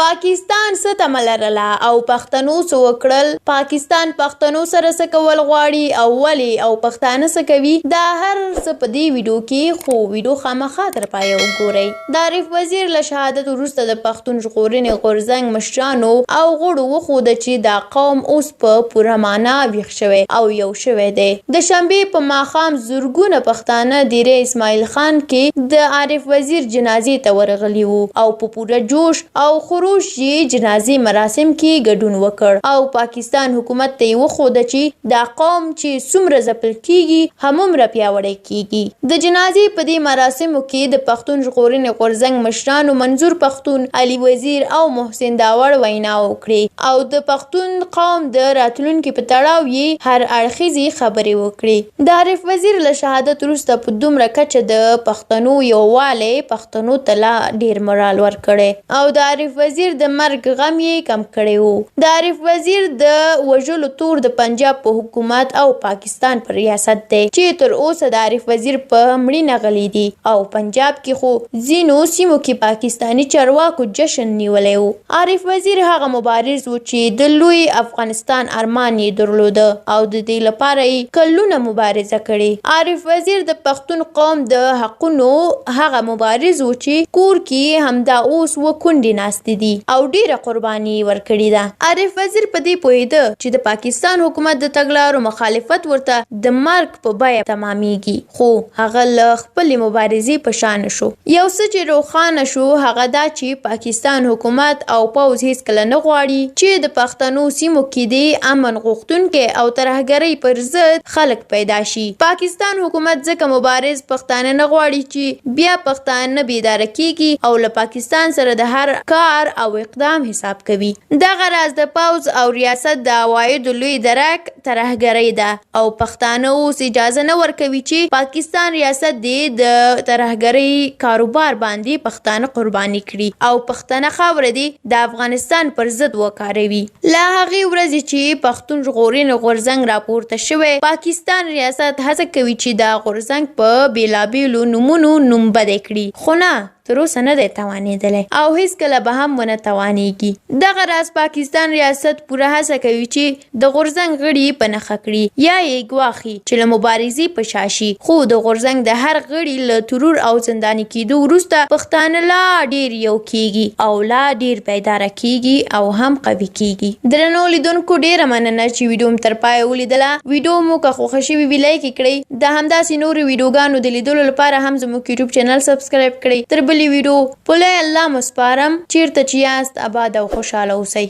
پاکستان څه تمه لرله او پښتنو څه وکړل؟ پاکستان پښتنو سره څه کول غواړي او ولې او پښتانه څه کوي؟ دا هر څه په دې ویډیو کې خو ویډیو خامخا تر پایه وګورئ. د عارف وزیر له شهادت وروسته د پښتون ژغورنې غورځنګ مشرانو او غړو وښوده چې دا قوم اوس په پوره معنا ویښ شوی او یو شوی دی. د شنبې په ماښام زرګونه پښتانه دیره اسماعیل خان کې د عارف وزیر جنازې ته ورغلي وو او په پوره جوش او خروش یې جنازې مراسم کې ګډون وکړ او پاکستان حکومت ته یې وښوده چې دا قوم چې څومره ځپل کیږي همومره پیاوړی کیږي. د جنازې په دې مراسمو کې د پښتون ژغورنې غورځنګ مشرانو منظور پښتون، علي وزیر او محسن داوړ وینا وکړې او د پښتون قوم د راتلونکي په تړاو یې هر اړخیزې خبرې وکړې. د عارف وزیر له شهادت وروسته په دومره کچه د پښتنو یووالی پښتنو ته لا ډیر مورال ورکړی او د عارف وزیر د مرګ غم یې کم کړی وو. د عارف وزیر د وژلو تور د پنجاب په حکومت او پاکستان پر ریاست دی چې تر اوسه د عارف وزیر په مړینه غلی دي او پنجاب کې خو ځینو سیمو کې پاکستاني چارواکو جشن نیولی وو. عارف وزیر هغه مبارز و چې د لوی افغانستان ارمان یې درلوده او د دې لپاره یې کلونه مبارزه کړې. عارف وزیر د پښتون قوم د حقونو هغه مبارز و چې کور کې همدا اوس و کونډې ناستې دي او ډیره قرباني ورکړې ده. عارف وزیر په دې پوهیده چې د پاکستان حکومت د تګلارو مخالفت ورته د مرګ په بیه تمامیږي، خو هغه له خپلې مبارزې په شا نه شو. یو څه چې روښانه شو هغه دا چې پاکستان حکومت او پوځ هیڅکله نه غواړي چې د پښتنو سیمو کې د امن غوښتونکي او ترهګرۍ پر ضد خلک پیدا شي. پاکستان حکومت ځکه مبارز پښتانه نه غواړي چې بیا پښتانه بیداره کیږي او له پاکستان سره د هر کار او اقدام حساب کوي. دغه راز د پوځ او ریاست د عوایدو لوی درک ترهګرۍ ده او پښتانه اوس اجازه نه ورکوي چې پاکستان ریاست د ترهګرۍ کاروبار باندې پښتانه قرباني کړي او پښتنه خاوره دې د افغانستان پر ضد وکاروي. له هغې ورځې چې پښتون ژغورنې غورځنګ راپورته شوی، پاکستان ریاست هڅه کوي چې دا غورځنګ په بیلابیلو نومونو نومبدی کړي، خو نه تر اوسه نه دی توانېدلی او هیڅکله به هم ونه توانېږي. دغه راز پاکستان ریاست پوره هڅه کوي چې د غورځنګ غړي په نښه کړي یا یې ګواښي چې له مبارزې په شا شي، خو د غورځنګ د هر غړي له ترور او زنداني کېدو وروسته پښتانه لا ډیر یو کیږي او لا ډیر بیداره کیږي او هم قوي کیږي. درنو لیدونکو ډیره مننه چې ویډیو م تر پایه ولیدله. ویډیو مو که خوښه شوې وي لایک یې کړئ. د همداسې نورو ویډیوګانو د لیدلو لپاره هم زموږ یوټیوب چینل سبسکرایب کړئ. تر بلې ویډیو پوله الله مسپارم. چیرته چې یاست آباد او خوشحاله اوسئ.